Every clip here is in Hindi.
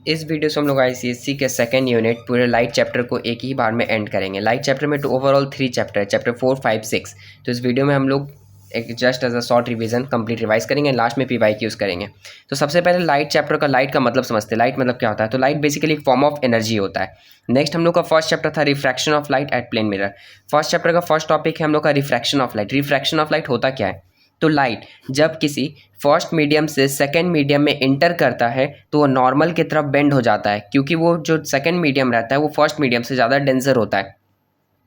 इस वीडियो से हम लोग आईसीएससी के सेकंड यूनिट पूरे लाइट चैप्टर को एक ही बार में एंड करेंगे। लाइट चैप्टर में ओवरऑल 3 चैप्टर है, चैप्टर 4, 5, 6। तो इस वीडियो में हम लोग एक just as a short revision complete revise करेंगे, लास्ट में पीवाईक्यूज करेंगे। तो सबसे पहले लाइट चैप्टर का लाइट का मतलब समझते हैं। लाइट मतलब क्या होता है? तो लाइट बेसिकली एक फॉर्म ऑफ एनर्जी होता है। नेक्स्ट हम लोग का फर्स्ट चैप्टर था refraction of light at plane mirror. First chapter का फर्स्ट टॉपिक है हम लोग का refraction of light. Refraction of light होता क्या है? तो लाइट जब किसी फर्स्ट मीडियम से सेकंड मीडियम में इंटर करता है तो वो नॉर्मल की तरफ बेंड हो जाता है, क्योंकि वो जो सेकंड मीडियम रहता है वो फर्स्ट मीडियम से ज़्यादा डेंसर होता है।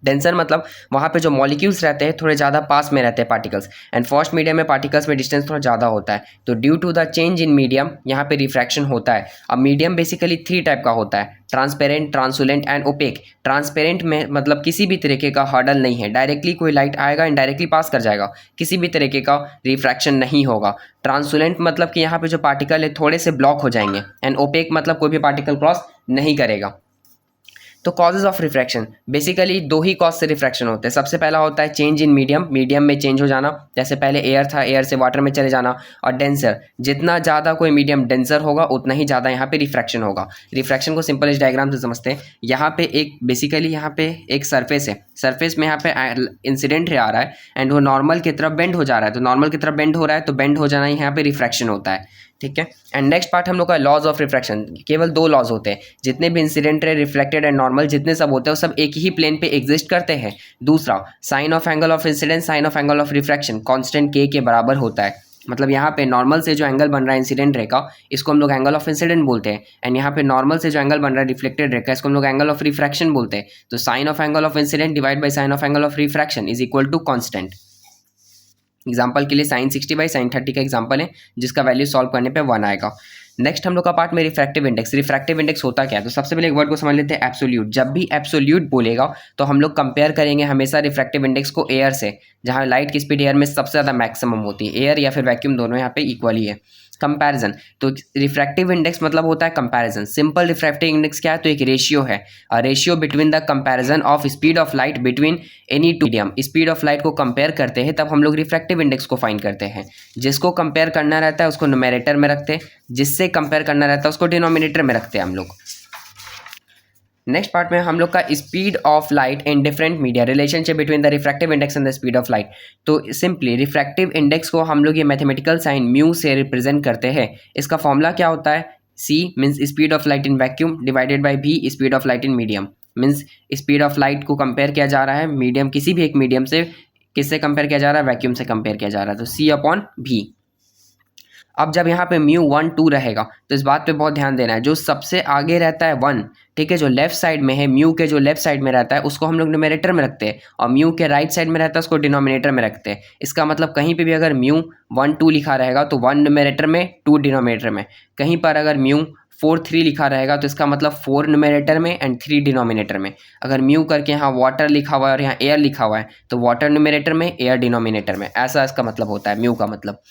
डेंसर मतलब वहाँ पे जो मॉलिक्यूल्स रहते हैं थोड़े ज़्यादा पास में रहते हैं पार्टिकल्स, एंड फर्स्ट मीडियम में पार्टिकल्स में डिस्टेंस थोड़ा ज़्यादा होता है। तो due to the change in medium यहाँ पे रिफ्रैक्शन होता है। अब मीडियम बेसिकली 3 टाइप का होता है, ट्रांसपेरेंट, ट्रांसुलेंट एंड ओपेक। ट्रांसपेरेंट में मतलब किसी भी तरीके का हर्डल नहीं है, डायरेक्टली कोई लाइट आएगा इनडायरेक्टली पास कर जाएगा, किसी भी तरीके का रिफ्रैक्शन नहीं होगा। ट्रांसुलेंट मतलब कि यहाँ पे जो पार्टिकल है थोड़े से ब्लॉक हो जाएंगे, एंड ओपेक मतलब कोई भी पार्टिकल क्रॉस नहीं करेगा। तो causes of refraction basically 2 he cause से रिफ्रैक्शन होते हैं। सबसे पहला होता है चेंज इन मीडियम, मीडियम में चेंज हो जाना, जैसे पहले एयर था, एयर से वाटर में चले जाना। और डेंसर, जितना ज़्यादा कोई मीडियम डेंसर होगा उतना ही ज़्यादा यहाँ पे रिफ्रैक्शन होगा। रिफ्रैक्शन को सिंपल इस डायग्राम से समझते हैं। यहाँ पे एक बेसिकली यहाँ पे एक सरफेस है, सरफेस में यहाँ पे इंसिडेंट रे आ रहा है एंड वो नॉर्मल की तरफ बेंड हो जा रहा है। तो नॉर्मल की तरफ बेंड हो रहा है तो बेंड हो जाना ही यहाँ पे रिफ्रैक्शन होता है, ठीक है। एंड नेक्स्ट पार्ट हम लोग का लॉज ऑफ रिफ्रैक्शन। केवल 2 लॉज होते हैं, जितने भी incident ray, reflected and normal जितने सब होते हैं वो सब एक ही प्लेन पे एग्जिस्ट करते हैं। दूसरा, sine of angle of incidence, sine of angle of refraction constant k के बराबर होता है। मतलब यहाँ पे नॉर्मल से जो एंगल बन रहा है इंसिडेंट रे का, इसको हम लोग एंगल ऑफ इंसिडेंट बोलते हैं। एंड यहाँ पे नॉर्मल से जो एंगल बन रहा है रिफ्लेक्टेड रे का, इसको हम लोग एंगल ऑफ रिफ्रैक्शन बोलते हैं। तो sine of angle of incident divide by sine of angle of refraction is equal to constant. Example के लिए साइन 60 बाई साइन 30 का एग्जाम्पल है, जिसका वैल्यू सॉल्व करने पे 1 आएगा। नेक्स्ट हम लोग का पार्ट में रिफ्रैक्टिव इंडेक्स। रिफ्रैक्टिव इंडेक्स होता क्या है? तो सबसे पहले एक वर्ड को समझ लेते हैं, एब्सोल्यूट। जब भी एब्सोल्यूट बोलेगा तो हम लोग कंपेयर करेंगे हमेशा रिफ्रैक्टिव इंडेक्स को एयर से, जहाँ लाइट की स्पीड एयर में सबसे ज़्यादा मैक्सिमम होती है। एयर या फिर वैक्यूम दोनों यहाँ पे इक्वल ही है। कंपैरिजन, तो रिफ्रैक्टिव इंडेक्स मतलब होता है कंपैरिजन। सिंपल रिफ्रैक्टिव इंडेक्स क्या है? तो एक रेशियो है, ratio between the comparison of speed of light between any two medium. Speed of light को कंपेयर करते हैं तब हम लोग रिफ्रैक्टिव इंडेक्स को फाइंड करते हैं। जिसको कंपेयर करना रहता है उसको न्यूमरेटर में रखते हैं, जिससे कंपेयर करना रहता है उसको डिनोमिनेटर में रखते हैं हम लोग। नेक्स्ट पार्ट में हम लोग का speed of light in different media, relationship between the refractive index and the speed of light. तो सिंपली रिफ्रैक्टिव इंडेक्स को हम लोग ये मैथमेटिकल साइन म्यू से रिप्रेजेंट करते हैं। इसका फॉर्मूला क्या होता है? C means speed of light in vacuum divided by V speed of light in medium. Means speed of light को कंपेयर किया जा रहा है मीडियम, किसी भी एक मीडियम से। किससे कंपेयर किया जा रहा है? वैक्यूम से कंपेयर किया जा रहा है, तो C/V। अब जब यहाँ पे म्यू 1, 2 रहेगा तो इस बात पे बहुत ध्यान देना है, जो सबसे आगे रहता है 1, ठीक है, जो लेफ्ट साइड में है, म्यू के जो लेफ्ट साइड में रहता है उसको हम लोग न्यूमरेटर में रखते हैं, और म्यू के राइट साइड में रहता है उसको डिनोमिनेटर में रखते हैं। इसका मतलब कहीं पे भी अगर म्यू 1, 2 लिखा रहेगा तो 1 न्यूमरेटर में, 2 डिनोमिनेटर में। कहीं पर अगर म्यू 4, 3 लिखा रहेगा तो इसका मतलब 4 न्यूमरेटर में एंड 3 डिनोमिनेटर में। अगर म्यू करके यहाँ वाटर लिखा हुआ है और यहाँ एयर लिखा हुआ है तो वाटर न्यूमरेटर में, एयर डिनोमिनेटर में। ऐसा इसका मतलब होता है म्यू का मतलब।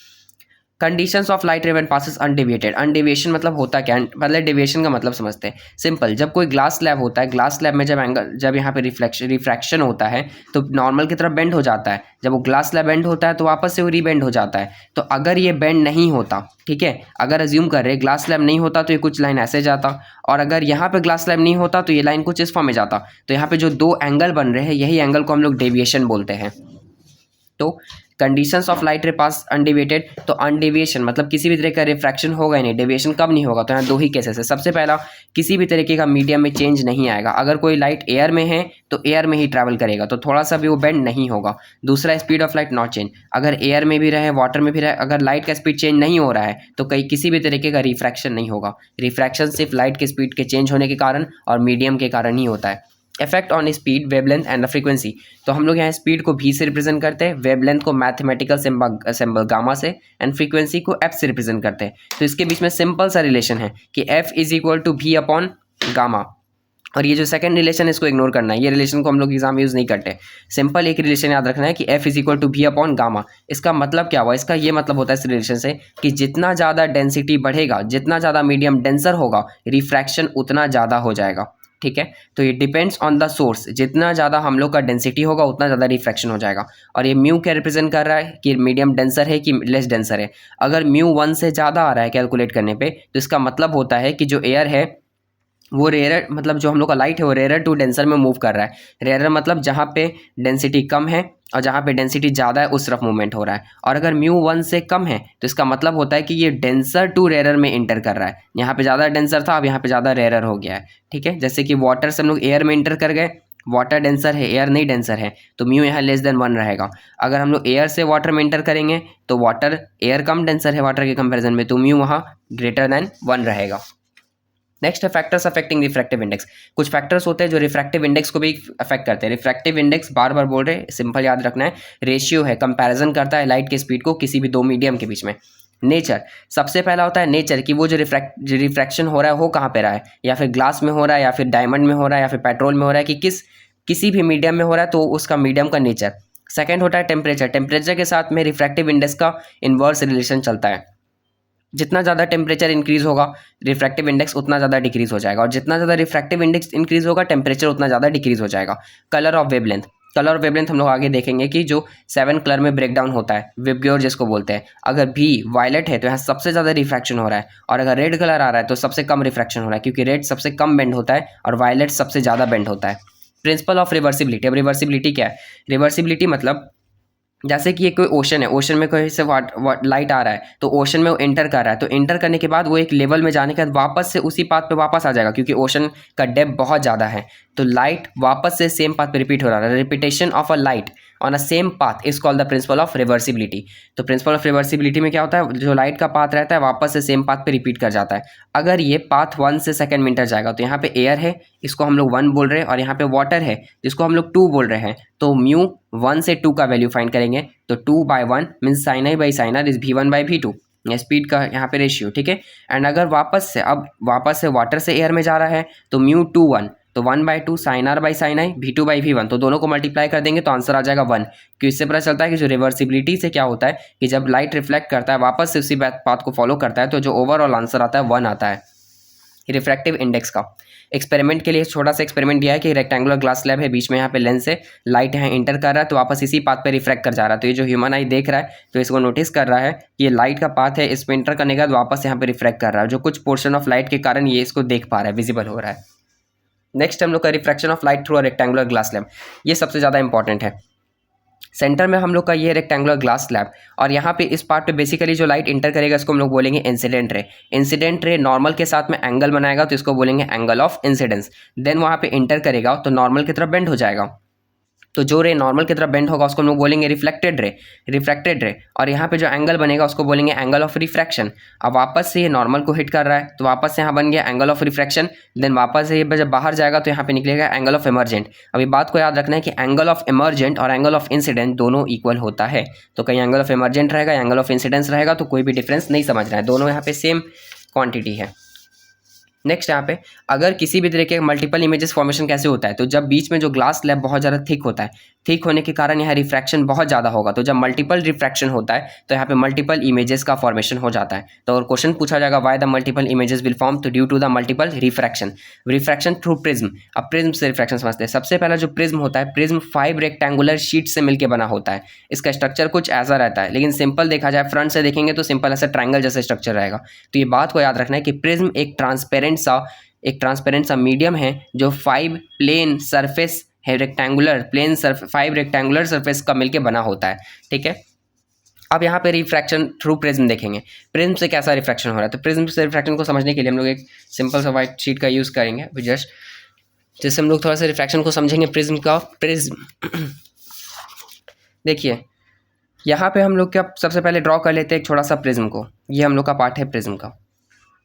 Conditions of light ray when passes undeviated. Undeviation मतलब होता क्या? पहले डेविएशन का मतलब समझते हैं। सिंपल, जब कोई ग्लास स्लैब होता है, ग्लास स्लैब में जब यहाँ पे रिफ्रैक्शन होता है तो नॉर्मल की तरफ बेंड हो जाता है। जब वो ग्लास स्लैब बेंड होता है तो वापस से वो रीबेंड हो जाता है। तो अगर ये बेंड नहीं होता, ठीक है, अगर अज्यूम कर रहे ग्लास स्लैब नहीं होता तो ये कुछ लाइन ऐसे जाता, और अगर यहाँ पे ग्लास स्लैब नहीं होता तो ये लाइन कुछ इस फॉर्म में जाता। तो यहाँ पे जो 2 एंगल बन रहे हैं यही एंगल को हम लोग डेविएशन बोलते हैं। तो कंडीशंस ऑफ लाइट रे पास अनडेविएटेड, तो अनडेविएशन मतलब किसी भी तरह का रिफ्रैक्शन होगा ही नहीं। डेविएशन कब नहीं होगा? तो यहाँ 2 ही केसेस है। सबसे पहला, किसी भी तरीके का मीडियम में चेंज नहीं आएगा। अगर कोई लाइट एयर में है तो एयर में ही ट्रैवल करेगा, तो थोड़ा सा भी वो बेंड नहीं होगा। दूसरा, speed of light not change. अगर एयर में भी रहे, वाटर में भी रहे, अगर लाइट का स्पीड चेंज नहीं हो रहा है तो किसी भी तरीके का रिफ्रैक्शन नहीं होगा। रिफ्रैक्शन सिर्फ लाइट के स्पीड के चेंज होने के कारण और मीडियम के कारण ही होता है। Effect on speed, wavelength and frequency. तो हम लोग यहाँ स्पीड को V से रिप्रेजेंट करते हैं, वेवलेंथ को मैथमेटिकल सिंबल गामा से, एंड फ्रीक्वेंसी को F से रिप्रेजेंट करते हैं। तो इसके बीच में सिंपल सा रिलेशन है कि F is equal to V upon gamma. और ये जो सेकंड रिलेशन है इसको इग्नोर करना है, ये रिलेशन को हम लोग एग्जाम में यूज़ नहीं करते। सिंपल एक रिलेशन याद रखना है कि F is equal to V upon gamma. इसका मतलब क्या हुआ? इसका ये मतलब होता है इस रिलेशन से कि जितना ज़्यादा डेंसिटी बढ़ेगा, जितना ज़्यादा मीडियम डेंसर होगा, रिफ्रैक्शन उतना ज़्यादा हो जाएगा। ठीक है। तो ये डिपेंड्स ऑन द सोर्स, जितना ज़्यादा हम लोग का डेंसिटी होगा उतना ज़्यादा रिफ्रैक्शन हो जाएगा। और ये म्यू क्या रिप्रेजेंट कर रहा है कि मीडियम डेंसर है कि लेस डेंसर है। अगर म्यू 1 से ज़्यादा आ रहा है कैलकुलेट करने पे, तो इसका मतलब होता है कि जो एयर है वो रेयर, मतलब जो हम लोग का लाइट है वो रेयर टू डेंसर में मूव कर रहा है। रेयर मतलब जहाँ पे डेंसिटी कम है और जहाँ पे डेंसिटी ज़्यादा है उस तरफ मूवमेंट हो रहा है। और अगर म्यू 1 से कम है तो इसका मतलब होता है कि ये डेंसर टू रेयर में इंटर कर रहा है। यहाँ पे ज़्यादा डेंसर था, अब यहाँ पे ज़्यादा रेयर हो गया है। ठीक है, जैसे कि वाटर से हम लोग एयर में इंटर कर गए, वाटर डेंसर है, एयर नहीं डेंसर है, तो म्यू यहाँ लेस देन 1 रहेगा। अगर हम लोग एयर से वाटर में इंटर करेंगे तो वाटर, एयर कम डेंसर है वाटर के कंपेरिजन में, तो म्यू वहाँ ग्रेटर देन 1 रहेगा। नेक्स्ट है फैक्टर्स अफेक्टिंग रिफ्रैक्टिव इंडेक्स। कुछ फैक्टर्स होते हैं जो रिफ्रैक्टिव इंडेक्स को भी अफेक्ट करते हैं। रिफ्रैक्टिव इंडेक्स बार बार बोल रहे हैं, सिंपल याद रखना है, रेशियो है, कंपैरिजन करता है लाइट की स्पीड को किसी भी दो मीडियम के बीच में। नेचर, सबसे पहला होता है नेचर कि वो जो रिफ्रैक्शन हो रहा है वो कहाँ पे रहा है, या फिर ग्लास में हो रहा है, या फिर डायमंड में हो रहा है, या फिर पेट्रोल में हो रहा है, कि किसी भी मीडियम में हो रहा है, तो उसका मीडियम का नेचर। सेकेंड होता है टेम्परेचर। टेम्परेचर के साथ में रिफ्रैक्टिव इंडेक्स का इन्वर्स रिलेशन चलता है। जितना ज़्यादा टेम्परेचर इंक्रीज होगा रिफ्रैक्टिव इंडेक्स उतना ज़्यादा डिक्रीज हो जाएगा, और जितना ज़्यादा रिफ्रैक्टिव इंडेक्स इंक्रीज होगा टेम्परेचर उतना ज़्यादा डिक्रीज हो जाएगा। कलर ऑफ वेवलेंथ, कलर और वेवलेंथ हम लोग आगे देखेंगे कि जो 7 कलर में ब्रेक डाउन होता है, विबग्योर जिसको बोलते हैं। अगर भी वायलेट है तो यहाँ सबसे ज़्यादा रिफ्रैक्शन हो रहा है, और अगर रेड कलर आ रहा है तो सबसे कम रिफ्रैक्शन हो रहा है, क्योंकि रेड सबसे कम बेंड होता है और वायलेट सबसे ज़्यादा बेंड होता है। Principle of reversibility. अब रिवर्सिबिलिटी क्या है? रिवर्सिबिलिटी मतलब जैसे कि ये कोई ओशन है, ओशन में कोई से लाइट आ रहा है तो ओशन में वो एंटर कर रहा है, तो एंटर करने के बाद वो एक लेवल में जाने के बाद वापस से उसी पाथ पे वापस आ जाएगा, क्योंकि ओशन का डेप्थ बहुत ज़्यादा है, तो लाइट वापस से सेम पाथ पे रिपीट हो रहा है। Repetition of a light on a same path is called the principle of reversibility. तो प्रिंसिपल ऑफ रिवर्सिबिलिटी में क्या होता है, जो लाइट का पाथ रहता है वापस से सेम पाथ पे रिपीट कर जाता है। अगर ये पाथ 1 से सेकंड में इंटर जाएगा तो यहाँ पे एयर है, इसको हम लोग 1 बोल रहे हैं, और यहाँ पे वाटर है जिसको हम लोग 2 बोल रहे हैं, तो म्यू 1 से 2 का वैल्यू फाइंड करेंगे, तो 2/1 means sine I by sine R is V1/V2, speed का यहाँ पे रेशियो। ठीक है, एंड अगर वापस से वाटर से एयर में जा रहा है तो म्यू 2/1, तो 1/2 sine R by sine I V2/V1, तो दोनों को मल्टीप्लाई कर देंगे तो आंसर आ जाएगा 1। क्योंकि इससे पता चलता है कि जो रिवर्सिबिलिटी से क्या होता है कि जब लाइट रिफ्लेक्ट करता है वापस से उसी पाथ को फॉलो करता है, तो जो ओवरऑल आंसर आता है 1 आता है। रिफ्रैक्टिव इंडेक्स का एक्सपेरिमेंट के लिए छोटा सा एक्सपेरिमेंट दिया है कि रेक्टेंगुलर ग्लास स्लैब है, बीच में यहाँ पे लेंस है, लाइट यहाँ इंटर कर रहा है तो वापस इसी पाथ पे रिफ्रैक्ट कर जा रहा है। तो ये जो ह्यूमन आई देख रहा है तो इसको नोटिस कर रहा है कि ये लाइट का पाथ है, इसमें इंटर करने के बाद वापस यहाँ पे रिफ्रैक्ट कर रहा है, जो कुछ पोर्शन ऑफ लाइट के कारण ये इसको देख पा रहा है, विजिबल हो रहा है। नेक्स्ट हम लोग का refraction of light through a rectangular glass slab, ये सबसे ज़्यादा इंपॉर्टेंट है। सेंटर में हम लोग का ये रेक्टेंगुलर ग्लास स्लैब, और यहाँ पे इस पार्ट पे बेसिकली जो लाइट इंटर करेगा इसको हम लोग बोलेंगे incident ray. Incident ray normal के साथ में एंगल बनाएगा तो इसको बोलेंगे एंगल ऑफ इंसिडेंस। देन वहाँ पे इंटर करेगा तो नॉर्मल की तरफ बेंड हो जाएगा, तो जो रे नॉर्मल की तरफ बेंड होगा उसको हम लोग बोलेंगे रिफ्लेक्टेड रे। और यहाँ पे जो एंगल बनेगा उसको बोलेंगे एंगल ऑफ रिफ्रैक्शन। अब वापस से ये नॉर्मल को हिट कर रहा है तो वापस से यहाँ बन गया एंगल ऑफ रिफ्रैक्शन। देन वापस से ये जब बाहर जाएगा तो यहाँ पे निकलेगा एंगल ऑफ इमर्जेंट। अभी बात को याद रखना है कि एंगल ऑफ इमर्जेंट और एंगल ऑफ इंसिडेंट दोनों इक्वल होता है, तो कहीं एंगल ऑफ इमर्जेंट रहेगा, एंगल ऑफ इंसिडेंस रहेगा, तो कोई भी डिफरेंस नहीं समझना है, दोनों यहाँ पे सेम क्वांटिटी है। नेक्स्ट यहाँ पे अगर किसी भी तरीके के मल्टीपल इमेजेस फॉर्मेशन कैसे होता है, तो जब बीच में जो ग्लास स्लैब बहुत ज़्यादा थिक होता है, थिक होने के कारण यहाँ रिफ्रैक्शन बहुत ज़्यादा होगा, तो जब मल्टीपल रिफ्रैक्शन होता है तो यहाँ पे मल्टीपल इमेजेस का फॉर्मेशन हो जाता है। तो और क्वेश्चन पूछा जाएगा why the multiple images will form, तो due to the multiple refraction through prism. अब प्रिज्म से रिफ्रैक्शन समझते हैं। सबसे पहला जो प्रिज्म होता है, प्रिज्म 5 रेक्टेंगुलर शीट से मिलकर बना होता है। इसका स्ट्रक्चर कुछ ऐसा रहता है, लेकिन सिंपल देखा जाए फ्रंट से देखेंगे तो सिंपल ऐसा ट्रायंगल जैसा स्ट्रक्चर रहेगा। तो ये बात को याद रखना है कि प्रिज्म एक ट्रांसपेरेंट सा मीडियम है जो 5 प्लेन सरफेस है, रेक्टेंगुलर 5 रेक्टेंगुलर सरफेस का मिलके बना होता है। ठीक है, अब यहाँ पे रिफ्रैक्शन थ्रू प्रिज्म देखेंगे, प्रिज्म से कैसा रिफ्रैक्शन हो रहा है। तो प्रिज्म से रिफ्रैक्शन को समझने के लिए हम लोग एक सिंपल सा वाइट शीट का यूज़ करेंगे जस्ट, जिससे हम लोग थोड़ा सा रिफ्रैक्शन को समझेंगे। प्रिज्म देखिए यहाँ पे हम लोग क्या सबसे पहले ड्रॉ कर लेते हैं एक छोटा सा प्रिज्म को, ये हम लोग का पार्ट है प्रिज्म का।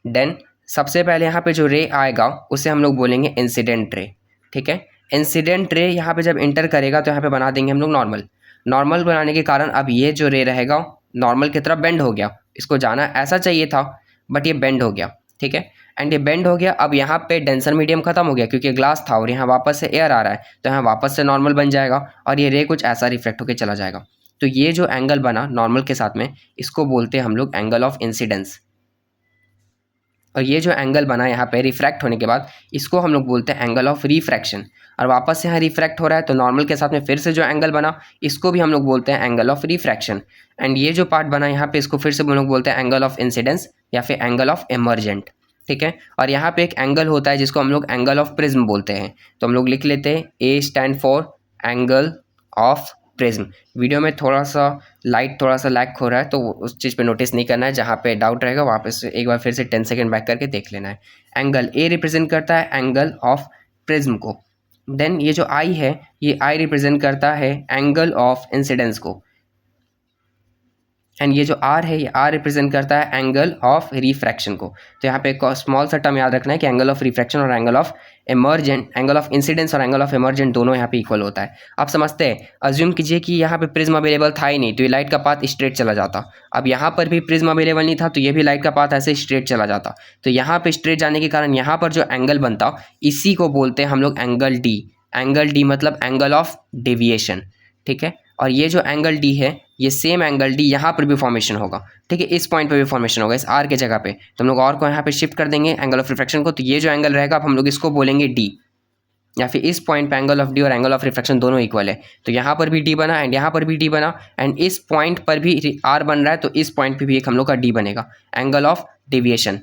देन सबसे पहले यहाँ पे जो रे आएगा उसे हम लोग बोलेंगे इंसिडेंट रे। ठीक है, इंसिडेंट रे यहाँ पे जब इंटर करेगा तो यहाँ पे बना देंगे हम लोग नॉर्मल बनाने के कारण अब ये जो रे रहेगा नॉर्मल की तरफ बेंड हो गया, इसको जाना ऐसा चाहिए था बट ये बेंड हो गया। ठीक है, एंड ये बेंड हो गया। अब यहाँ पे डेंसर मीडियम खत्म हो गया क्योंकि ग्लास था और यहाँ वापस से एयर आ रहा है, तो यहाँ वापस से नॉर्मल बन जाएगा और ये रे कुछ ऐसा रिफ्लेक्ट होकर चला जाएगा। तो ये जो एंगल बना नॉर्मल के साथ में इसको बोलते हैं हम लोग एंगल ऑफ इंसिडेंस। और ये जो एंगल बना यहाँ पे रिफ्रैक्ट होने के बाद, इसको हम लोग बोलते हैं एंगल ऑफ रिफ्रैक्शन। और वापस से यहाँ रिफ्रैक्ट हो रहा है तो नॉर्मल के साथ में फिर से जो एंगल बना, इसको भी हम लोग बोलते हैं एंगल ऑफ रिफ्रैक्शन। एंड ये जो पार्ट बना यहाँ पे, इसको फिर से हम लोग बोलते हैं एंगल ऑफ इंसिडेंस या फिर एंगल ऑफ इमर्जेंट, ठीक है। और यहाँ पे एक एंगल होता है जिसको हम लोग एंगल ऑफ प्रिज्म बोलते हैं, तो हम लोग लिख लेते हैं A stand for angle of prism. Video में थोड़ा सा लाइट थोड़ा सा लैग हो रहा है, तो उस चीज़ पे नोटिस नहीं करना है, जहाँ पे डाउट रहेगा वहाँ पे एक बार फिर से 10 सेकेंड बैक करके देख लेना है। एंगल ए रिप्रेजेंट करता है एंगल ऑफ प्रिज्म को। देन ये जो आई है, ये आई रिप्रेजेंट करता है एंगल ऑफ इंसिडेंस को। एंड ये जो आर है, ये आर रिप्रेजेंट करता है एंगल ऑफ रिफ्रैक्शन को। तो यहाँ पे एक स्मॉल सा टर्म याद रखना है कि एंगल ऑफ रिफ्रैक्शन और angle of emergent, angle of incidence और एंगल ऑफ इमर्जेंट दोनों यहाँ पे इक्वल होता है। आप समझते हैं, अज्यूम कीजिए कि यहाँ पे प्रिज्म अवेलेबल था ही नहीं, तो ये लाइट का पाथ स्ट्रेट चला जाता। अब यहाँ पर भी प्रिज्म अवेलेबल नहीं था, तो ये भी लाइट का पाथ ऐसे स्ट्रेट चला जाता। तो यहाँ पे स्ट्रेट जाने के कारण यहाँ पर जो एंगल बनता, इसी को बोलते हैं हम लोग एंगल डी। एंगल डी मतलब एंगल ऑफ डेविएशन, ठीक है। और ये जो एंगल डी है, ये सेम एंगल डी यहाँ पर भी फॉर्मेशन होगा, ठीक है, इस पॉइंट पे भी फॉर्मेशन होगा, इस आर के जगह पे। तो हम लोग और को यहाँ पे शिफ्ट कर देंगे एंगल ऑफ रिफ्रैक्शन को, तो ये जो एंगल रहेगा अब हम लोग इसको बोलेंगे डी, या फिर इस पॉइंट पे एंगल ऑफ डी और एंगल ऑफ रिफ्रैक्शन दोनों इक्वल है। तो यहाँ पर भी डी बना एंड यहाँ पर भी डी बना, एंड इस पॉइंट पर भी आर बन रहा है, तो इस पॉइंट पर भी एक हम लोग का डी बनेगा, एंगल ऑफ डेविएशन।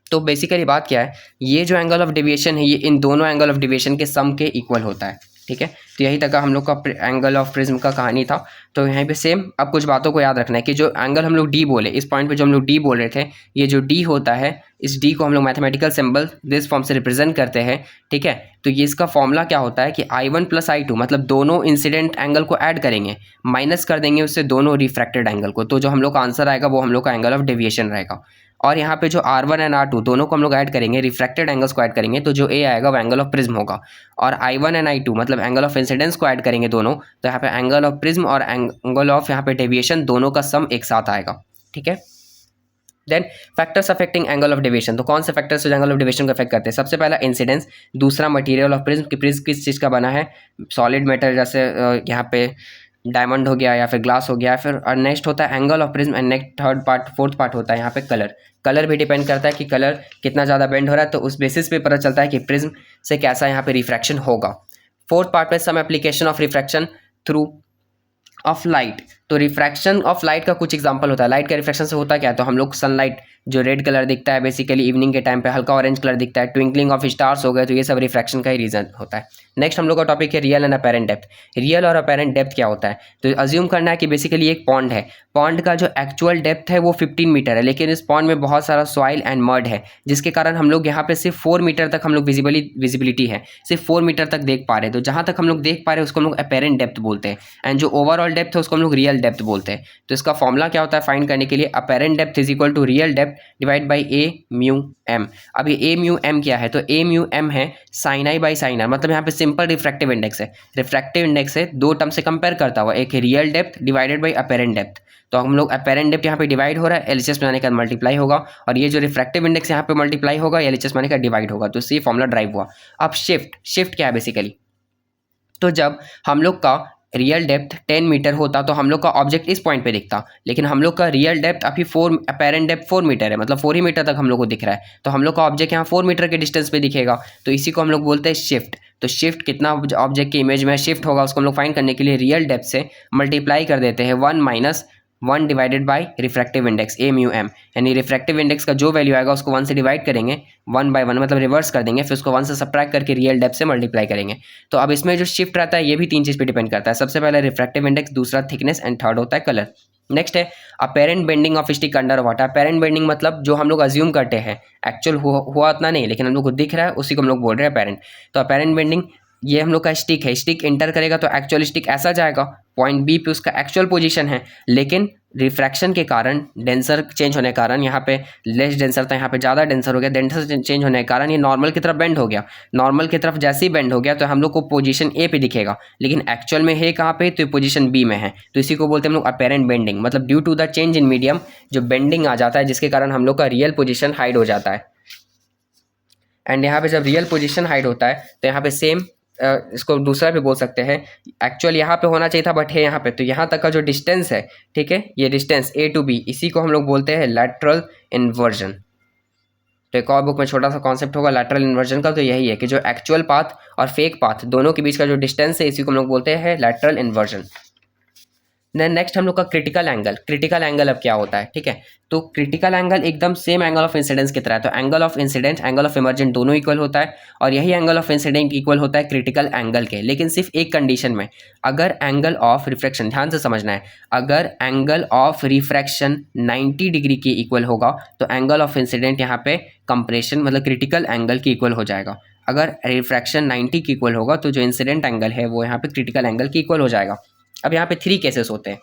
तो बेसिकली बात क्या है, ये जो एंगल ऑफ डेविएशन है, ये इन दोनों एंगल ऑफ डेविएशन के सम के इक्वल होता है, ठीक है। तो यही तक का हम लोग का एंगल ऑफ प्रिज्म का कहानी था। तो यहाँ पे सेम अब कुछ बातों को याद रखना है कि जो एंगल हम लोग डी बोले, इस पॉइंट पे जो हम लोग डी बोल रहे थे, ये जो डी होता है, इस डी को हम लोग मैथमेटिकल सिंबल दिस फॉर्म से रिप्रेजेंट करते हैं, ठीक है। तो ये इसका फॉर्मूला क्या होता है कि I1 + I2 मतलब दोनों इंसिडेंट एंगल को ऐड करेंगे, माइनस कर देंगे उससे दोनों रिफ्रैक्टेड एंगल को, तो जो हम लोग का आंसर आएगा वो हम लोग का एंगल ऑफ डेविएशन रहेगा। और यहाँ पे जो R1 एंड R2 दोनों को हम लोग ऐड करेंगे, रिफ्रैक्टेड एंगल्स को ऐड करेंगे, तो जो A आएगा वो एंगल ऑफ प्रिज्म होगा। और I1 एंड I2 मतलब एंगल ऑफ इंसिडेंस को ऐड करेंगे दोनों, तो यहाँ पे एंगल ऑफ प्रिज्म और एंगल ऑफ यहाँ पे डेविएशन दोनों का सम एक साथ आएगा, ठीक है। Then factors affecting angle of deviation, तो कौन से फैक्टर्स एंगल ऑफ डेविएशन को अफेक्ट करते हैं? सबसे पहला इंसिडेंस, दूसरा मटेरियल ऑफ प्रिज्म, कि प्रिज्म किस चीज़ का बना है, सॉलिड मेटल जैसे यहाँ पे डायमंड हो गया या फिर ग्लास हो गया। फिर और नेक्स्ट होता है angle of prism, and next fourth part होता है यहाँ पे कलर। कलर भी डिपेंड करता है कि कलर कितना ज़्यादा बेंड हो रहा है, तो उस बेसिस पे पता चलता है कि प्रिज्म से कैसा यहाँ पे रिफ्रैक्शन होगा। फोर्थ पार्ट में some application of refraction through of light, तो रिफ्रैक्शन ऑफ लाइट का कुछ एग्जांपल होता है। लाइट का रिफ्रैक्शन से होता क्या है, तो हम लोग सनलाइट जो रेड कलर दिखता है बेसिकली इवनिंग के टाइम पे, हल्का ऑरेंज कलर दिखता है, ट्विंकलिंग ऑफ स्टार्स हो गए, तो ये सब रिफ्रैक्शन का ही रीजन होता है। नेक्स्ट हम लोग का टॉपिक है real and apparent depth. Real और अपेरेंट डेप्थ क्या होता है, तो अज्यूम करना है कि बेसिकली एक पॉन्ड है, पॉन्ड का जो एक्चुअल डेप्थ है वो 15 मीटर है, लेकिन इस पॉन्ड में बहुत सारा सॉइल एंड मड है, जिसके कारण हम लोग यहाँ पे सिर्फ 4 मीटर तक हम लोग विजिबिलिटी है, सिर्फ 4 मीटर तक देख पा रहे हैं। तो जहाँ तक हम लोग देख पा रहे हैं उसको हम लोग अपेरेंट डेप्थ बोलते हैं, एंड जो ओवरऑल डेप्थ है उसको हम लोग रियल डेप्थ बोलते हैं। तो इसका फॉर्मूला क्या होता है फाइंड करने के लिए, apparent depth is equal to real depth divide by A mu M. अब ये ए म्यू एम क्या है, तो ए म्यू एम है sine I by sine R, मतलब यहाँ पे सिंपल रिफ्रैक्टिव इंडेक्स है। रिफ्रैक्टिव इंडेक्स है दो टर्म से कंपेयर करता हुआ, एक real depth divided by apparent depth. तो हम लोग अपेरेंट डेप्थ यहाँ पे डिवाइड हो रहा है, एलएचएस बनाने का मल्टीप्लाई होगा, और ये जो रिफ्रैक्टिव इंडेक्स यहाँ पे मल्टीप्लाई होगा, एलएचएस बनाने का डिवाइड होगा, तो इससे फॉर्मूला ड्राइव हुआ। अब शिफ्ट क्या है बेसिकली, तो जब हम लोग का रियल डेप्थ 10 मीटर होता तो हम लोग का ऑब्जेक्ट इस पॉइंट पे दिखता, लेकिन हम लोग का रियल डेप्थ अभी 4 अपेरेंट डेप्थ 4 मीटर है, मतलब 4 ही मीटर तक हम लोग को दिख रहा है, तो हम लोग का ऑब्जेक्ट यहाँ 4 मीटर के डिस्टेंस पे दिखेगा, तो इसी को हम लोग बोलते हैं शिफ्ट। तो शिफ्ट कितना ऑब्जेक्ट के इमेज में शिफ्ट होगा उसको हम लोग फाइंड करने के लिए रियल डेप्थ से मल्टीप्लाई कर देते हैं 1 divided by refractive index A mu M, यानी रिफ्रैक्टिव इंडेक्स का जो वैल्यू आएगा उसको 1 से डिवाइड करेंगे, 1 बाई 1 मतलब रिवर्स कर देंगे, फिर उसको 1 से सब्ट्रैक्ट करके रियल डेप्थ से मल्टीप्लाई करेंगे। तो अब इसमें जो शिफ्ट रहता है ये भी 3 चीज़ पे डिपेंड करता है, सबसे पहले रिफ्रैक्टिव इंडेक्स, दूसरा थिकनेस, एंड थर्ड होता है कलर। नेक्स्ट है apparent bending of stick under water. Apparent bending मतलब जो हम लोग अज्यूम करते हैं, एक्चुअल हुआ उतना नहीं लेकिन हम लोग को दिख रहा है, उसी को हम लोग बोल रहे हैं अपेरेंट। तो अपेरेंट बेंडिंग ये हम लोग का स्टिक है, स्टिक इंटर करेगा तो एक्चुअल स्टिक ऐसा जाएगा, पॉइंट बी पे उसका एक्चुअल पोजीशन है, लेकिन रिफ्रैक्शन के कारण डेंसर चेंज होने के कारण यहाँ पे लेस डेंसर था, यहाँ पे ज़्यादा डेंसर हो गया, डेंसर चेंज होने के कारण ये नॉर्मल की तरफ बेंड हो गया। नॉर्मल की तरफ जैसे ही बेंड हो गया तो हम लोग को पोजीशन ए पे दिखेगा, लेकिन एक्चुअल में है कहाँ पे, तो पोजीशन बी में है, तो इसी को बोलते हैं हम लोग अपेरेंट बेंडिंग, मतलब due to the change in medium जो बेंडिंग आ जाता है, जिसके कारण हम लोग का रियल पोजीशन हाइड हो जाता है। एंड यहाँ पे जब रियल पोजीशन हाइड होता है तो यहाँ पे सेम इसको दूसरा भी बोल सकते हैं, एक्चुअल यहाँ पे होना चाहिए था बट है यहाँ पे, तो यहाँ तक का जो डिस्टेंस है, ठीक है, ये डिस्टेंस ए टू बी, इसी को हम लोग बोलते हैं लैटरल इन्वर्जन। तो एक और बुक में छोटा सा कॉन्सेप्ट होगा लैटरल इन्वर्जन का, तो यही है कि जो एक्चुअल पाथ और फेक पाथ दोनों के बीच का जो डिस्टेंस है इसी को हम लोग बोलते हैं लैटरल इन्वर्जन। देन नेक्स्ट हम लोग का क्रिटिकल एंगल। क्रिटिकल एंगल अब क्या होता है, ठीक है, तो क्रिटिकल एंगल एकदम सेम एंगल ऑफ इंसिडेंस की तरह है। तो angle of incident angle of emergent दोनों इक्वल होता है और यही एंगल ऑफ इंसिडेंट इक्वल होता है क्रिटिकल एंगल के, लेकिन सिर्फ एक कंडीशन में, अगर एंगल ऑफ रिफ्रैक्शन, ध्यान से समझना है, अगर एंगल ऑफ रिफ्रैक्शन 90 डिग्री के इक्वल होगा तो एंगल ऑफ इंसिडेंट यहाँ पे कंप्रेशन मतलब क्रिटिकल एंगल के इक्वल हो जाएगा। अगर रिफ्रैक्शन 90 के इक्वल होगा तो जो इंसिडेंट एंगल है वो यहाँ पे क्रिटिकल एंगल के इक्वल हो जाएगा। अब यहाँ पे 3 केसेस होते हैं।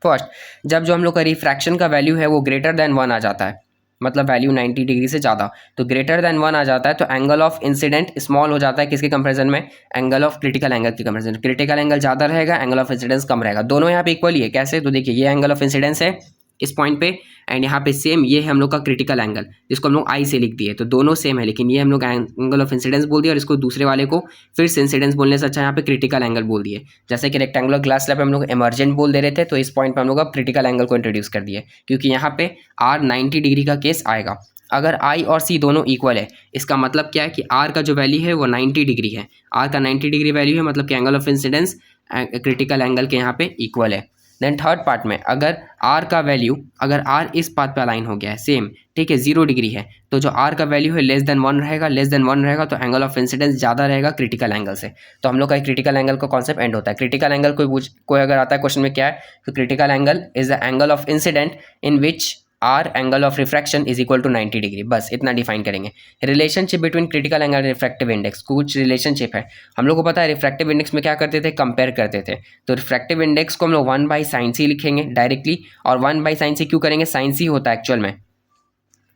फर्स्ट, जब जो हम लोग का रिफ्रैक्शन का वैल्यू है वो ग्रेटर देन 1 आ जाता है, मतलब वैल्यू 90 डिग्री से ज़्यादा, तो ग्रेटर देन 1 आ जाता है तो एंगल ऑफ इंसिडेंट स्मॉल हो जाता है किसके कंपैरिजन में, एंगल ऑफ क्रिटिकल एंगल के कंपैरिजन। क्रिटिकल एंगल ज़्यादा रहेगा, एंगल ऑफ इंसिडेंस कम रहेगा, दोनों यहाँ पे इक्वल ही है। कैसे, तो देखिए ये एंगल ऑफ इंसिडेंस है इस पॉइंट पे एंड यहाँ पे सेम ये है हम लोग का क्रिटिकल एंगल जिसको हम लोग आई से लिख दिए, तो दोनों सेम है, लेकिन ये हम लोग एंगल ऑफ इंसिडेंस बोल दिया और इसको दूसरे वाले को फिर से इंसिडेंस बोलने से अच्छा यहाँ पे क्रिटिकल एंगल बोल दिए। जैसे कि रेक्टेंगुलर ग्लास स्लैब पे हम लोग इमर्जेंट बोल दे रहे थे, तो इस पॉइंट पे हम लोग अब क्रिटिकल एंगल को इंट्रोड्यूस कर दिए क्योंकि यहाँ पे आर 90 डिग्री का केस आएगा। अगर आई और सी दोनों इक्वल है इसका मतलब क्या है कि आर का जो वैल्यू है वो 90 डिग्री है, आर का 90 डिग्री वैल्यू है, मतलब कि angle of incidence critical angle के यहाँ पे इक्वल है। देन थर्ड पार्ट में अगर आर का वैल्यू, अगर आर इस पाथ पे अलाइन हो गया है सेम, ठीक है, 0 डिग्री है, तो जो आर का वैल्यू है लेस देन 1 रहेगा, लेस देन 1 रहेगा तो एंगल ऑफ इंसिडेंस ज़्यादा रहेगा क्रिटिकल एंगल से। तो हम लोग का क्रिटिकल एंगल का कॉन्सेप्ट एंड होता है। क्रिटिकल एंगल कोई अगर आता है क्वेश्चन में क्या है, तो critical angle is the angle of incident in which R angle of refraction is equal to 90 degree, बस इतना डिफाइन करेंगे। Relationship between critical angle and refractive index, कुछ रिलेशनशिप है, हम लोग को पता है रिफ्रैक्टिव इंडेक्स में क्या करते थे, कंपेयर करते थे, तो रिफ्रैक्टिव इंडेक्स को हम लोग 1/sin c लिखेंगे डायरेक्टली, और 1/sin c क्यों करेंगे, sin c होता है एक्चुअल में,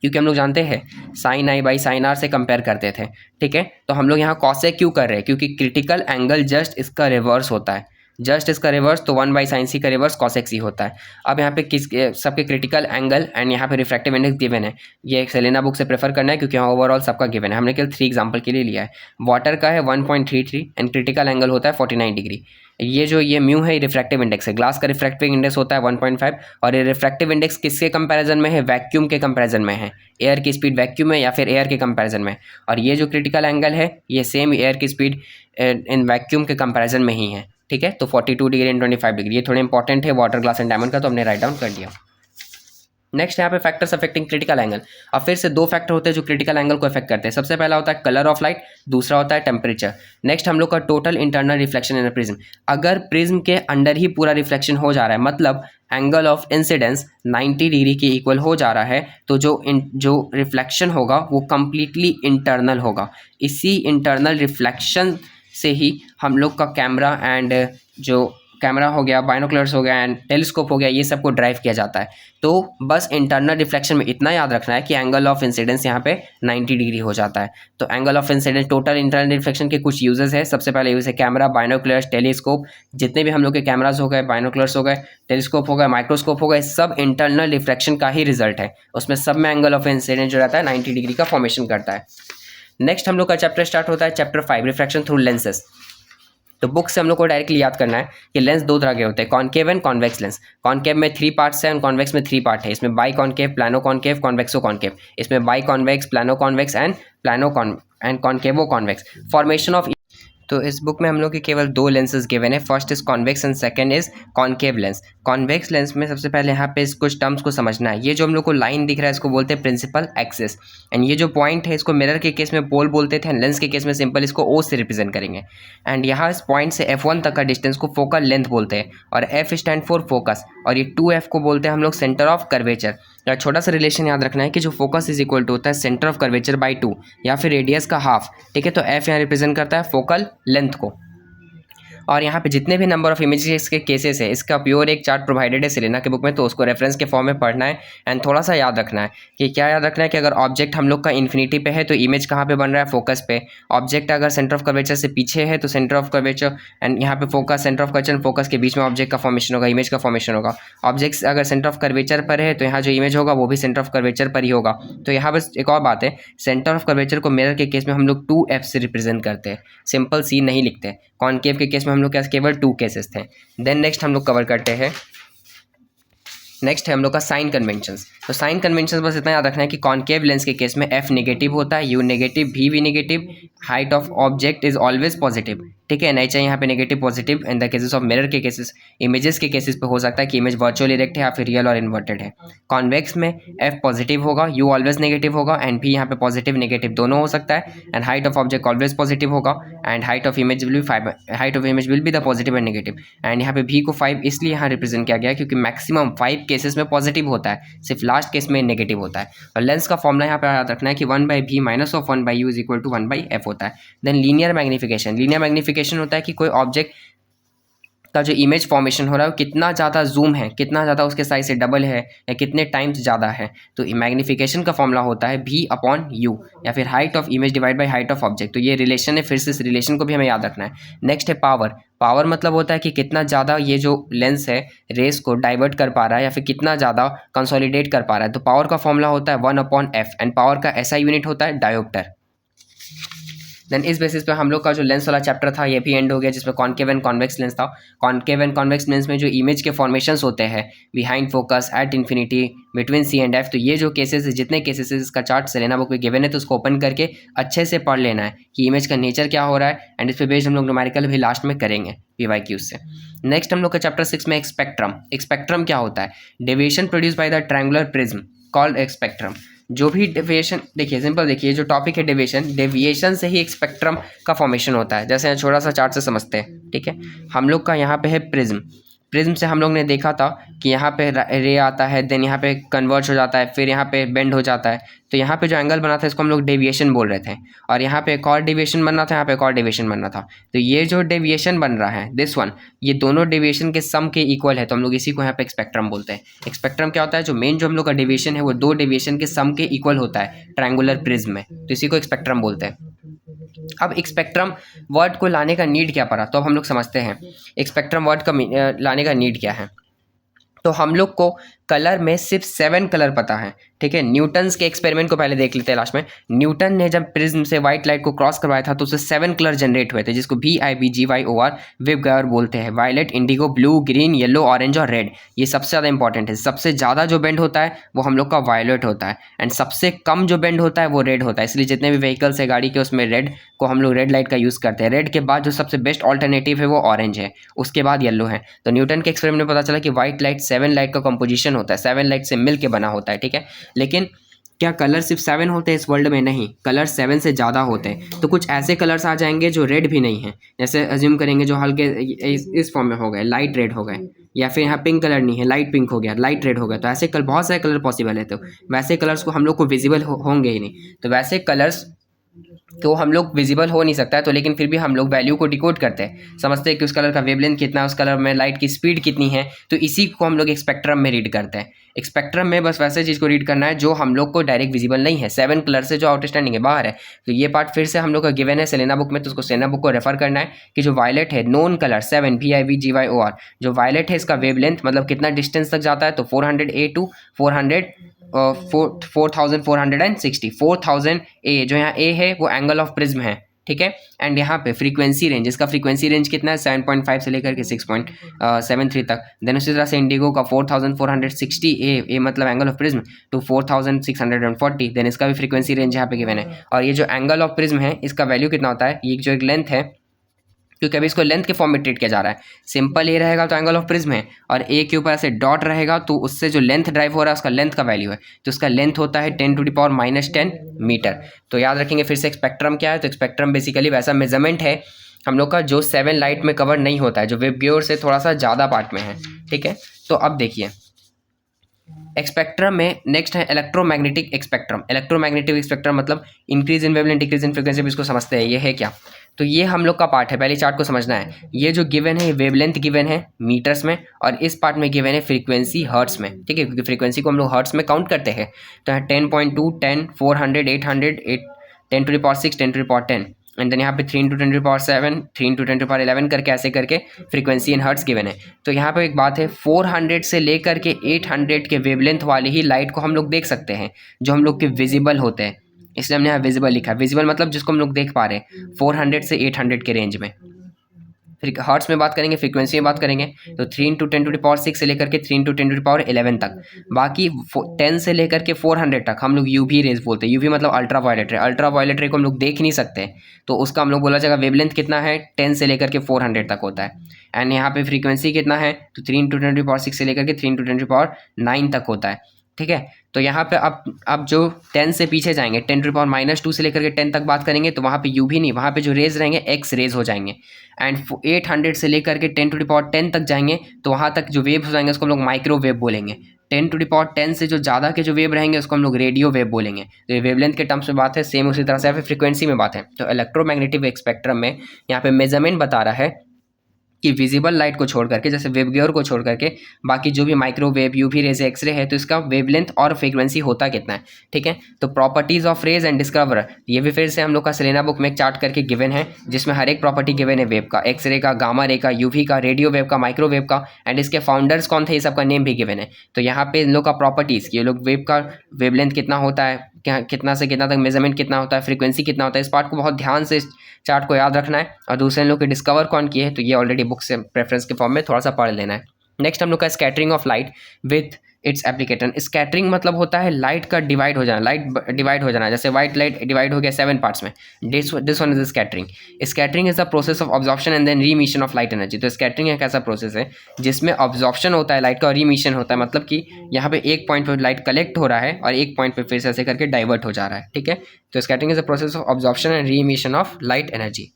क्योंकि हम लोग जानते हैं sin i by sin r से कंपेयर करते थे, ठीक है, तो हम लोग यहाँ cos क्यों कर रहे हैं, क्योंकि क्रिटिकल एंगल जस्ट इसका रिवर्स होता है, जस्ट इसका रिवर्स, तो 1/sin c का रिवर्स cos x ही होता है। अब यहाँ पे किस सबके क्रिटिकल एंगल एंड यहाँ पे रिफ्रैक्टिव इंडेक्स गिवन है, ये एक सेलेना बुक से प्रेफर करना है क्योंकि यहाँ ओवरऑल सबका गिवन है, हमने केवल 3 एग्जांपल के लिए लिया है। वाटर का है 1.33 एंड क्रिटिकल एंगल होता है 49 डिग्री। ये म्यू है, रिफ्रैक्टिव इंडेक्स है, ग्लास का रिफ्रैक्टिव इंडेक्स होता है 1.5 और ये रिफ्रैक्टिव इंडेक्स किसके कंपैरिजन में है, वैक्यूम के कंपैरिजन में है, एयर की स्पीड वैक्यूम है या फिर एयर के कंपैरिजन में, और ये जो क्रिटिकल एंगल है ये सेम एयर की स्पीड इन वैक्यूम के कंपैरिजन में ही है, ठीक है, तो 42 डिग्री एंड 25 डिग्री, ये थोड़े इंपॉर्टेंट है वाटर, ग्लास एंड डायमंड का, तो हमने राइट डाउन कर दिया। नेक्स्ट यहाँ पे फैक्टर्स अफेक्टिंग क्रिटिकल एंगल। अब फिर से 2 फैक्टर होते हैं जो क्रिटिकल एंगल को अफेक्ट करते हैं। सबसे पहला होता है कलर ऑफ लाइट, दूसरा होता है टेम्परेचर। नेक्स्ट हम लोग का total internal reflection in a prism, अगर प्रिज्म के अंडर ही पूरा रिफ्लेक्शन हो जा रहा है, मतलब एंगल ऑफ इंसिडेंस 90 डिग्री के इक्वल हो जा रहा है, तो जो रिफ्लेक्शन होगा वो कंप्लीटली इंटरनल होगा। इसी इंटरनल रिफ्लेक्शन से ही हम लोग का कैमरा एंड जो कैमरा हो गया, बाइनोकुलर्स हो गया एंड टेलीस्कोप हो गया, ये सब को ड्राइव किया जाता है। तो बस इंटरनल रिफ्लेक्शन में इतना याद रखना है कि एंगल ऑफ इंसिडेंस यहाँ पे 90 डिग्री हो जाता है। तो angle of incidence total internal reflection के कुछ यूजेस है। सबसे पहले यूज है कैमरा, बाइनोकुलर्स, टेलीस्कोप, जितने भी हम लोग के कैमराज हो गए, बाइनोकुलर्स हो गए, टेलीस्कोप हो गए, माइक्रोस्कोप हो गए, सब इंटरनल रिफ्लेक्शन का ही रिजल्ट है। उसमें सब में एंगल ऑफ इंसिडेंस जो रहता है 90 डिग्री का फॉर्मेशन करता है। नेक्स्ट हम लोग का चैप्टर स्टार्ट होता है चैप्टर 5 रिफ्रैक्शन थ्रू लेंसेज। तो बुक से हम लोग को डायरेक्टली याद करना है कि लेंस 2 तरह के होते हैं, concave and convex lens. Concave में 3 पार्ट्स हैं और कॉन्वेक्स में 3 पार्ट है। इसमें biconcave, plano concave, convexo concave. इसमें biconvex, plano convex and concavo convex. Formation of, तो इस बुक में हम लोग के केवल 2 लेंसेज गिवन है, first is convex and second is concave lens. Convex lens में सबसे पहले यहाँ पे कुछ टर्म्स को समझना है। ये जो हम लोग को लाइन दिख रहा है इसको बोलते हैं प्रिंसिपल एक्सिस, एंड ये जो पॉइंट है इसको मिरर के केस में पोल बोलते थे, लेंस के केस में सिंपल इसको ओ से रिप्रेजेंट करेंगे। एंड यहाँ इस पॉइंट से F1 तक का डिस्टेंस को फोकल लेंथ बोलते हैं, और F स्टैंड फॉर फोकस, और ये 2F को बोलते हैं हम लोग सेंटर ऑफ कर्वेचर। या छोटा सा रिलेशन याद रखना है कि जो फोकस इज इक्वल टू होता है सेंटर ऑफ कर्वेचर बाई 2 या फिर रेडियस का हाफ, ठीक है, तो F यहाँ रिप्रेजेंट करता है फोकल लेंथ को। और यहाँ पे जितने भी नंबर ऑफ इमेजेस के केसेस है इसका प्योर एक चार्ट प्रोवाइडेड है सेलेना के बुक में, तो उसको रेफरेंस के फॉर्म में पढ़ना है। एंड थोड़ा सा याद रखना है कि क्या याद रखना है कि अगर ऑब्जेक्ट हम लोग का इन्फिनिटी पे है तो इमेज कहाँ पे बन रहा है, फोकस पे। ऑब्जेक्ट अगर सेंटर ऑफ कर्वेचर से पीछे है तो सेंटर ऑफ कर्वेचर, एंड यहाँ पे focus, centre of curvature focus के बीच में ऑब्जेक्ट का फॉर्मेशन होगा, इमेज का फॉर्मेशन होगा। ऑब्जेक्ट अगर सेंटर ऑफ कर्वेचर पर है तो यहाँ जो इमेज होगा वो भी सेंटर ऑफ कर्वेचर पर ही होगा। तो यहाँ बस एक और बात है, सेंटर ऑफ कर्वेचर को मिरर के केस में हम लोग 2F से रिप्रेजेंट करते हैं, सिंपल सी नहीं लिखते। कॉनकेव के केस में हम लोग केवल 2 केसेस थे। देन नेक्स्ट हम लोग कवर करते हैं, नेक्स्ट है हम लोग का साइन कन्वेंशंस। तो साइन कन्वेंशन बस इतना याद रखना है कि कॉनकेव लेंस के केस में एफ नेगेटिव होता है, यू नेगेटिव, भी negative, height of object is always positive, ठीक है, नहीं चाहिए यहाँ पे negative positive. In the cases of mirror के केसेस, इमेजेस के केसेस पे हो सकता है कि इमेज वर्चुअल इरेक्ट है या फिर रियल और इन्वर्टेड है। कॉन्वेक्स में एफ पॉजिटिव होगा, यू ऑलवेज नेगेटिव होगा, एंड भी यहाँ पे पॉजिटिव नेगेटिव दोनों हो सकता है, and height of object always positive होगा, and height of image will be height of image will be the positive and negative. And यहाँ पे भी को 5 इसलिए यहाँ रिप्रेजेंट किया गया है क्योंकि मैक्सिमम 5 केसेस में पॉजिटिव होता है, सिर्फ लास्ट केस में नेगेटिव होता है। और लेंस का फॉर्मूला यहाँ पे याद रखना है कि 1/v minus of 1/u is equal to 1/f होता है। Then linear magnification, linear magnification होता है कि कोई ऑब्जेक्ट का जो इमेज फॉर्मेशन हो रहा है वो कितना ज़्यादा जूम है, कितना ज़्यादा उसके साइज से डबल है या कितने टाइम्स ज़्यादा है। तो मैग्नीफिकेशन का फॉर्मूला होता है v/u या फिर height of image divide by height of object. तो ये रिलेशन है, फिर से इस रिलेशन को भी हमें याद रखना है। नेक्स्ट है पावर। पावर मतलब होता है कि कितना ज़्यादा ये जो लेंस है रेस को डाइवर्ट कर पा रहा है या फिर कितना ज़्यादा कंसोलिडेट कर पा रहा है। तो पावर का फॉर्मूला होता है 1/f एंड पावर का ऐसा यूनिट होता है डायोप्टर। देन इस बेसिस पे हम लोग का जो लेंस वाला चैप्टर था ये भी एंड हो गया, जिसमें कॉनकेव एंड कॉन्वेक्स लेंस था। कॉनकेव एंड कॉन्वेक्स लेंस में जो इमेज के फॉर्मेशंस होते हैं behind focus, at infinity, between C and F, तो ये जो केसेस है, जितने केसेस है इसका चार्ट सेलेना बुक में गिवन है, तो उसको ओपन करके अच्छे से पढ़ लेना है कि इमेज का नेचर क्या हो रहा है, एंड इस पे बेस्ड हम लोग न्यूमेरिकल भी लास्ट में करेंगे PYQ से। नेक्स्ट हम लोग का चैप्टर 6 में स्पेक्ट्रम। स्पेक्ट्रम क्या होता है? Deviation produce by the triangular prism called spectrum. जो भी डेविएशन, देखिए सिंपल, देखिए जो टॉपिक है डेविएशन से ही एक स्पेक्ट्रम का फॉर्मेशन होता है। जैसे छोटा सा चार्ट से समझते हैं, ठीक है। हम लोग का यहाँ पे है प्रिज्म। प्रिज्म से हम लोग ने देखा था कि यहाँ पे रे आता है, देन यहाँ पे कन्वर्ज हो जाता है, फिर यहाँ पे बेंड हो जाता है। तो यहाँ पे जो एंगल बना था इसको हम लोग डेविएशन बोल रहे थे, और यहाँ पे एक और डेविएशन बन रहा था, यहाँ पे एक और डेविएशन बन रहा था। तो ये जो डेविएशन बन रहा है दिस वन, ये दोनों डेविएशन के सम के इक्वल है, तो हम लोग इसी को यहाँ पे स्पेक्ट्रम बोलते हैं। स्पेक्ट्रम क्या होता है? जो मेन जो हम लोग का डेविएशन है वो दो डेविएशन के सम के इक्वल होता है ट्रायंगुलर प्रिज्म में, तो इसी को स्पेक्ट्रम बोलते हैं। अब स्पेक्ट्रम वर्ड को लाने का नीड क्या पड़ा, तो अब हम लोग समझते हैं स्पेक्ट्रम वर्ड का लाने का नीड क्या है। तो हम लोग को कलर में सिर्फ 7 कलर पता है, ठीक है। न्यूटन्स के एक्सपेरिमेंट को पहले देख लेते हैं लास्ट में। न्यूटन ने जब प्रिज्म से व्हाइट लाइट को क्रॉस करवाया था तो उससे 7 कलर जनरेट हुए थे, जिसको VIBGYOR विबगयर बोलते हैं। Violet, indigo, blue, green, yellow, orange और रेड। ये सबसे ज़्यादा इंपॉर्टेंट है। सबसे ज़्यादा जो बेंड होता है वो हम लोग का वायलेट होता है, एंड सबसे कम जो बेंड होता है वो रेड होता है। इसलिए जितने भी व्हीकल्स है गाड़ी के उसमें रेड को हम लोग रेड लाइट का यूज़ करते हैं। रेड के बाद जो सबसे बेस्ट ऑल्टरनेटिव है वो ऑरेंज है, उसके बाद येलो है। तो न्यूटन के एक्सपेरिमेंट में पता चला कि व्हाइट लाइट 7 लाइट का कंपोजिशन होता है, 7 लाइट से मिल के बना होता है, ठीक है। लेकिन क्या कलर सिर्फ 7 होते हैं इस वर्ल्ड में? नहीं, कलर 7 से ज़्यादा होते हैं। तो कुछ ऐसे कलर्स आ जाएंगे जो रेड भी नहीं है, जैसे अज्यूम करेंगे जो हल्के इस फॉर्म में हो गए, लाइट रेड हो गए, या फिर यहाँ पिंक कलर नहीं है, लाइट पिंक हो गया, लाइट रेड हो गया। तो ऐसे कलर, बहुत सारे कलर पॉसिबल है। तो वैसे कलर्स को हम लोग को विजिबल होंगे ही नहीं। तो वैसे कलर्स तो हम लोग विजिबल हो नहीं सकता है, तो लेकिन फिर भी हम लोग वैल्यू को डिकोड करते हैं, समझते हैं कि उस कलर का वेवलेंथ कितना है, उस कलर में लाइट की स्पीड कितनी है। तो इसी को हम लोग स्पेक्ट्रम में रीड करते हैं। स्पेक्ट्रम में बस वैसे चीज़ को रीड करना है जो हम लोग को डायरेक्ट विजिबल नहीं है, 7 कलर से जो आउटस्टैंडिंग है, बाहर है। तो ये पार्ट फिर से हम लोग का गिवन है सेलेना बुक में, तो उसको सेलेना बुक को रेफर करना है कि जो वायलेट है, नोन कलर 7 VIBGYOR, जो वायलेट है इसका वेवलेंथ मतलब कितना डिस्टेंस तक जाता है, तो 400 A to 4460, 4000 A, जो यहाँ A है वो एंगल ऑफ प्रिज्म है, ठीक है। एंड यहाँ पे फ्रीक्वेंसी रेंज, इसका फ्रीक्वेंसी रेंज कितना है? 7.5 से लेकर के 6.73 तक। देन उसी तरह से इंडिगो का 4460 A मतलब angle of prism to 4640। Then इसका भी फ्रीक्वेंसी रेंज यहाँ पे गिवन है। और ये जो एंगल ऑफ प्रिज्म है इसका वैल्यू कितना होता है? ये जो एक लेंथ है, क्योंकि अभी इसको लेंथ के फॉर्म में ट्रीट किया जा रहा है। सिंपल ए रहेगा तो एंगल ऑफ प्रिज्म है, और ए के ऊपर ऐसे डॉट रहेगा तो उससे जो लेंथ ड्राइव हो रहा है उसका लेंथ का वैल्यू है, तो उसका लेंथ होता है 10⁻⁻10 मीटर। तो याद रखेंगे फिर से स्पेक्ट्रम क्या है। तो स्पेक्ट्रम बेसिकली वैसा मेजरमेंट है हम लोग का जो 7 लाइट में कवर नहीं होता है, जो वेबगियर से थोड़ा सा ज़्यादा पार्ट में है, ठीक है। तो अब देखिए स्पेक्ट्रम में नेक्स्ट है इलेक्ट्रोमैग्नेटिक स्पेक्ट्रम। इलेक्ट्रोमैग्नेटिक स्पेक्ट्रम मतलब increase in wavelength, decrease in frequency, इसको समझते हैं। ये है क्या? तो ये हम लोग का पार्ट है, पहले चार्ट को समझना है। ये जो गिवन है वेवलेंथ गिवन है मीटर्स में, और इस पार्ट में गिवन है फ्रीक्वेंसी हर्ट्स में, ठीक है, क्योंकि फ्रीक्वेंसी को हम लोग हर्ट्स में काउंट करते हैं। तो यहाँ 10.2, 10, 400, 800, 10⁻6, 10⁻10, एंड देन यहाँ पे 3 × 10⁻7, 3 × 10⁻11 करके ऐसे करके फ्रीक्वेंसी इन हर्ट्स गिवन है। तो यहाँ पे एक बात है, 400 से लेकर के 800 के वेवलेंथ वाली ही लाइट को हम लोग देख सकते हैं, जो हम लोग के विजिबल होते हैं, इसलिए हमने यहाँ विजिबल लिखा है। विजिबल मतलब जिसको हम लोग देख पा रहे हैं 400 से 800 के रेंज में। फिर हर्ट्स में बात करेंगे, फ्रीक्वेंसी में बात करेंगे तो 3 इंटू 10⁻6 से लेकर के 3 इंटू 10⁻11 तक। बाकी 10 से लेकर के 400 तक हम लोग यूवी रेज बोलते हैं। यूवी मतलब अल्ट्रा वायलेट रे। अल्ट्रा वायलेट रे को हम लोग देख नहीं सकते, तो उसका हम लोग बोला जाएगा वेवलेंथ कितना है, 10 से लेकर के 400 तक होता है। एंड यहाँ पे फ्रीक्वेंसी कितना है, तो 3 इंटू 10⁻6 से लेकर के 3 इंटू 10⁻9 तक होता है। ठीक है, तो यहाँ पे अब जो 10 से पीछे जाएंगे, 10⁻2 से लेकर के 10 तक बात करेंगे, तो वहाँ पे यू भी नहीं, वहाँ पे जो रेज रहेंगे एक्स रेज हो जाएंगे। एंड 800 से लेकर के 10⁻10 तक जाएंगे, तो वहाँ तक जो वेव हो जाएंगे उसको हम लोग माइक्रोवेव बोलेंगे। 10�10 से जो ज़्यादा के जो वेव रहेंगे उसको हम लोग रेडियो वेव बोलेंगे। तो ये वेवलेंथ के टर्म्स में बात है। सेम उसी तरह से यहाँ पे फ्रीक्वेंसी में बात है। तो इलेक्ट्रोमैग्नेटिक स्पेक्ट्रम में यहाँ पे मेजरमेंट बता रहा है कि विजिबल लाइट को छोड़ करके, जैसे वेव गियर को छोड़ करके, बाकी जो भी माइक्रोवेव, यूवी रेज, एक्सरे है, तो इसका वेवलेंथ और फ्रीक्वेंसी होता कितना है। ठीक है, तो properties of rays and discover, ये भी फिर से हम लोग का सेलेना बुक में एक चार्ट करके गिवन है, जिसमें हर एक प्रॉपर्टी गिवन है वेव का, एक्सरे का, गामा रे का, यूवी का, रेडियो वेव का, माइक्रोवेव का, एंड इसके फाउंडर्स कौन थे, ये सबका नेम भी गिवन है। तो यहाँ पे इन लोग का प्रॉपर्टीज, ये लोग वेव का वेवलेंथ कितना होता है, क्या कितना से कितना तक मेजरमेंट कितना होता है, फ्रीक्वेंसी कितना होता है, इस पार्ट को बहुत ध्यान से, इस चार्ट को याद रखना है। और दूसरे लोग के डिस्कवर कौन किए हैं, तो ये ऑलरेडी बुक से प्रेफरेंस के फॉर्म में थोड़ा सा पढ़ लेना है। नेक्स्ट हम लोग का scattering of light with its application. Scattering मतलब होता है लाइट का डिवाइड हो जाना, लाइट डिवाइड हो जाना। जैसे व्हाइट लाइट डिवाइड हो गया 7 पार्ट्स में, this one is scattering. Scattering is the process of absorption and then reemission of light energy. तो स्कैटरिंग एक ऐसा प्रोसेस है जिसमें ऑब्जॉर्प्शन होता है लाइट का और रीमिशन होता है, मतलब कि यहाँ पे एक पॉइंट पर लाइट कलेक्ट हो रहा है और एक पॉइंट पर फिर से ऐसे करके डाइवर्ट हो जा रहा है। ठीक है, तो scattering is the process of absorption and reemission of light energy.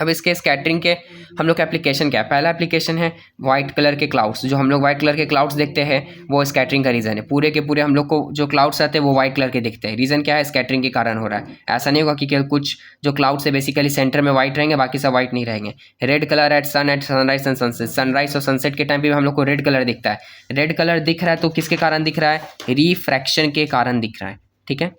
अब इसके स्कैटरिंग के हम लोग का एप्लीकेशन क्या है। पहला एप्लीकेशन है वाइट कलर के क्लाउड्स। जो हम लोग वाइट कलर के क्लाउड्स देखते हैं वो स्कैटरिंग का रीज़न है। पूरे के पूरे हम लोग को जो क्लाउड्स आते हैं वो वाइट कलर के दिखते हैं। रीज़न क्या है, स्कैटरिंग के कारण हो रहा है। ऐसा नहीं होगा कि कुछ जो क्लाउड्स है बेसिकली सेंटर में वाइट रहेंगे, बाकी सब वाइट नहीं रहेंगे। Red colour at sunrise and sunset, sunrise और सनसेट के टाइम भी हम लोग को रेड कलर दिखता है। रेड कलर दिख रहा है तो किसके कारण दिख रहा है, रिफ्रैक्शन के कारण दिख रहा है। ठीक है,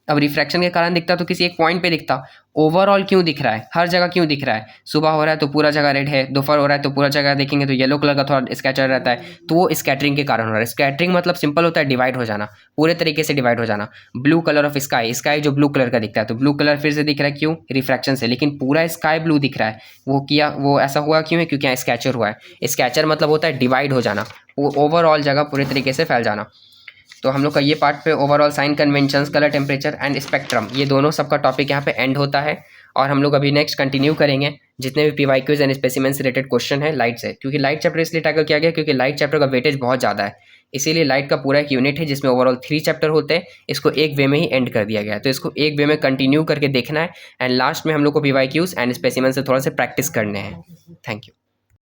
अब रिफ्रैक्शन के कारण दिखता तो किसी एक पॉइंट पे दिखता, ओवरऑल क्यों दिख रहा है, हर जगह क्यों दिख रहा है। सुबह हो रहा है तो पूरा जगह रेड है, दोपहर हो रहा है तो पूरा जगह देखेंगे तो येलो कलर का थोड़ा स्कैटर रहता है, तो वो स्कैटरिंग के कारण हो रहा है। स्कैटरिंग मतलब सिंपल होता है डिवाइड हो जाना, पूरे तरीके से डिवाइड हो जाना। Blue colour of sky, sky जो ब्लू कलर का दिखता है तो ब्लू कलर फिर से दिख रहा है, क्यों, रिफ्रैक्शन से। लेकिन पूरा स्काई ब्लू दिख रहा है, वो ऐसा हुआ क्यों है, क्योंकि यहाँ स्कैचर हुआ है। स्कैचर मतलब होता है डिवाइड हो जाना, वो ओवरऑल जगह पूरे तरीके से फैल जाना। तो हम लोग का ये पार्ट पे overall sign conventions, colour, temperature and spectrum, ये दोनों सबका टॉपिक यहाँ पे एंड होता है। और हम लोग अभी नेक्स्ट कंटिन्यू करेंगे जितने भी पीवाईक्यूज एंड स्पेसिमेन से रिलेटेड क्वेश्चन है लाइट से, क्योंकि लाइट चैप्टर इसलिए टैकल किया गया क्योंकि लाइट चैप्टर का वेटेज बहुत ज़्यादा है। इसीलिए लाइट का पूरा एक यूनिट है जिसमें ओवरऑल 3 चैप्टर होते हैं, इसको एक वे में ही एंड कर दिया गया है। तो इसको एक वे में कंटिन्यू करके देखना है एंड लास्ट में हम लोग को पीवाईक्यूज एंड स्पेसिमेन से थोड़ा से प्रैक्टिस करने हैं। Thank you.